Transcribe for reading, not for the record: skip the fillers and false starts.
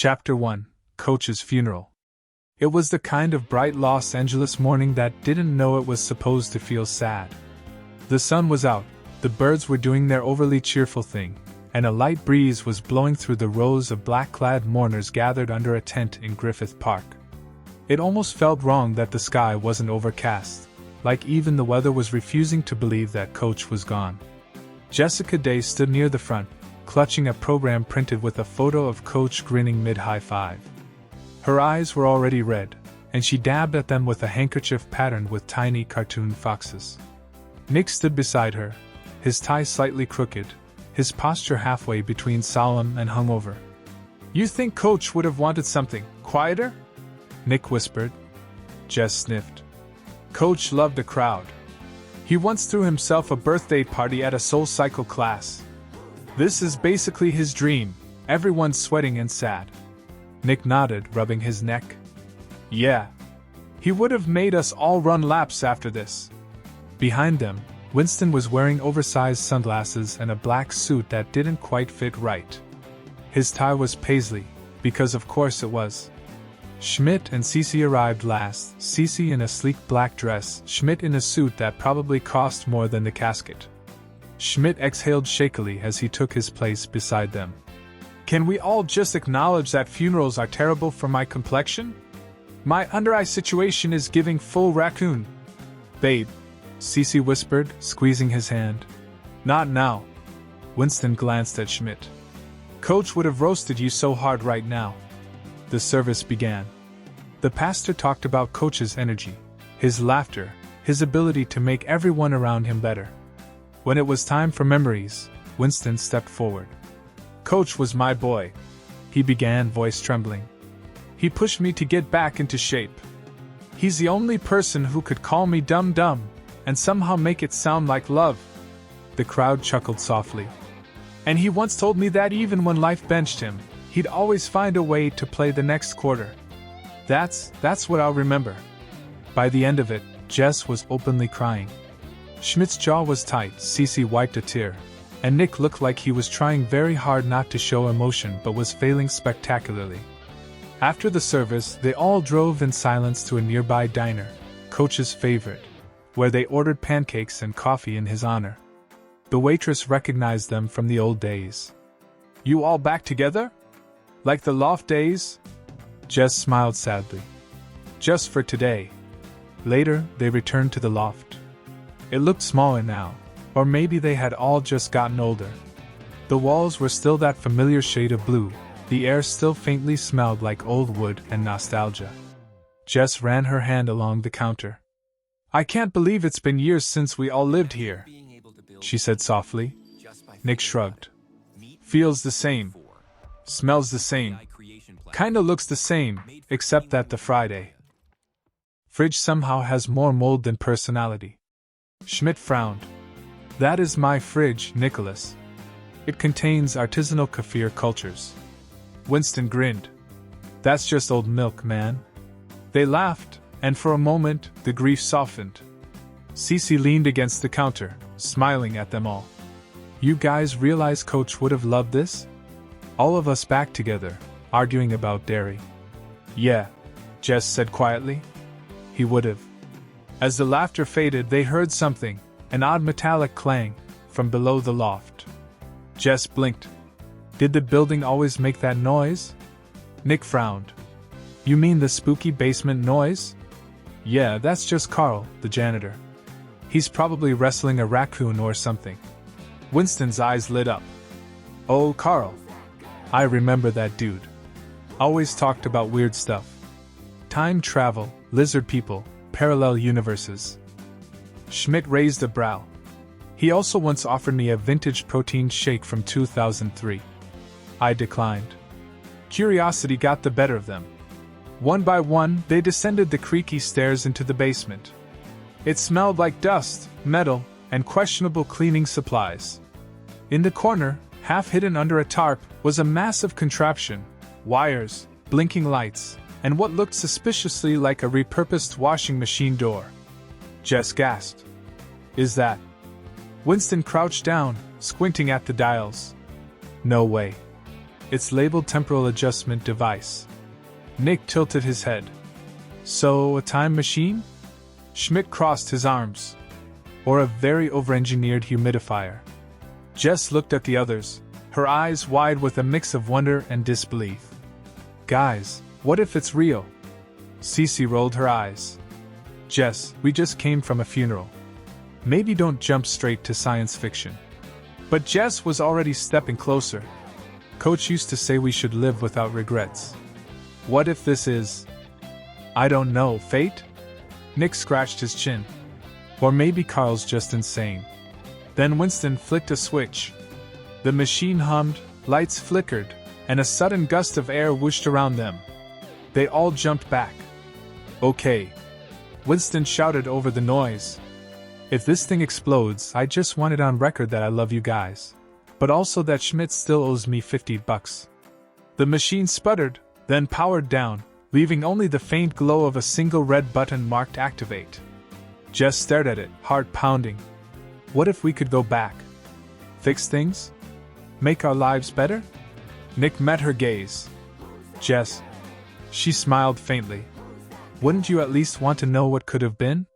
Chapter 1: Coach's Funeral. It was the kind of bright Los Angeles morning that didn't know it was supposed to feel sad. The sun was out, the birds were doing their overly cheerful thing, and a light breeze was blowing through the rows of black-clad mourners gathered under a tent in Griffith Park. It almost felt wrong that the sky wasn't overcast, like even the weather was refusing to believe that Coach was gone. Jessica Day stood near the front, clutching a program printed with a photo of Coach grinning mid-high five. Her eyes were already red, and she dabbed at them with a handkerchief patterned with tiny cartoon foxes. Nick stood beside her, his tie slightly crooked, his posture halfway between solemn and hungover. "You think Coach would have wanted something quieter?" Nick whispered. Jess sniffed. "Coach loved a crowd. He once threw himself a birthday party at a Soul Cycle class. This is basically his dream, everyone's sweating and sad." Nick nodded, rubbing his neck. "Yeah. He would have made us all run laps after this." Behind them, Winston was wearing oversized sunglasses and a black suit that didn't quite fit right. His tie was paisley, because of course it was. Schmidt and Cece arrived last, Cece in a sleek black dress, Schmidt in a suit that probably cost more than the casket. Schmidt exhaled shakily as he took his place beside them. "Can we all just acknowledge that funerals are terrible for my complexion? My under-eye situation is giving full raccoon." "Babe," Cece whispered, squeezing his hand. "Not now." Winston glanced at Schmidt. "Coach would have roasted you so hard right now." The service began. The pastor talked about Coach's energy, his laughter, his ability to make everyone around him better. When it was time for memories, Winston stepped forward. "Coach was my boy," he began, voice trembling. "He pushed me to get back into shape. He's the only person who could call me dumb and somehow make it sound like love." The crowd chuckled softly. "And he once told me that even when life benched him, he'd always find a way to play the next quarter. That's what I'll remember." By the end of it, Jess was openly crying. Schmidt's jaw was tight, Cece wiped a tear, and Nick looked like he was trying very hard not to show emotion but was failing spectacularly. After the service, they all drove in silence to a nearby diner, Coach's favorite, where they ordered pancakes and coffee in his honor. The waitress recognized them from the old days. "You all back together? Like the Loft days?" Jess smiled sadly. "Just for today." Later, they returned to the Loft. It looked smaller now, or maybe they had all just gotten older. The walls were still that familiar shade of blue, the air still faintly smelled like old wood and nostalgia. Jess ran her hand along the counter. "I can't believe it's been years since we all lived here," she said softly. Nick shrugged. "Feels the same. Smells the same. Kinda looks the same, except that the Friday fridge somehow has more mold than personality." Schmidt frowned. "That is my fridge, Nicholas. It contains artisanal kefir cultures." Winston grinned. "That's just old milk, man." They laughed, and for a moment, the grief softened. Cece leaned against the counter, smiling at them all. "You guys realize Coach would have loved this? All of us back together, arguing about dairy." "Yeah," Jess said quietly. "He would have." As the laughter faded, they heard something, an odd metallic clang, from below the loft. Jess blinked. Did the building always make that noise? Nick frowned. "You mean the spooky basement noise?" "Yeah, that's just Carl, the janitor. He's probably wrestling a raccoon or something." Winston's eyes lit up. "Oh, Carl. I remember that dude. Always talked about weird stuff. Time travel, lizard people, parallel universes." Schmidt raised a brow. "He also once offered me a vintage protein shake from 2003. I declined." Curiosity got the better of them. One by one, they descended the creaky stairs into the basement. It smelled like dust, metal, and questionable cleaning supplies. In the corner, half hidden under a tarp, was a massive contraption, wires, blinking lights, and what looked suspiciously like a repurposed washing machine door. Jess gasped. "Is that?" Winston crouched down, squinting at the dials. "No way. It's labeled temporal adjustment device. Nick tilted his head. So, a time machine? Schmidt crossed his arms. Or a very over-engineered humidifier. Jess looked at the others, her eyes wide with a mix of wonder and disbelief. Guys, what if it's real? Cece rolled her eyes. Jess, we just came from a funeral. Maybe don't jump straight to science fiction. But Jess was already stepping closer. Coach used to say we should live without regrets. What if this is... I don't know, fate? Nick scratched his chin. Or maybe Carl's just insane. Then Winston flicked a switch. The machine hummed, lights flickered, and a sudden gust of air whooshed around them. They all jumped back. Okay. Winston shouted over the noise. If this thing explodes, I just want it on record that I love you guys. But also that Schmidt still owes me $50. The machine sputtered, then powered down, leaving only the faint glow of a single red button marked activate. Jess stared at it, heart pounding. What if we could go back? Fix things? Make our lives better? Nick met her gaze. Jess. She smiled faintly. Wouldn't you at least want to know what could have been?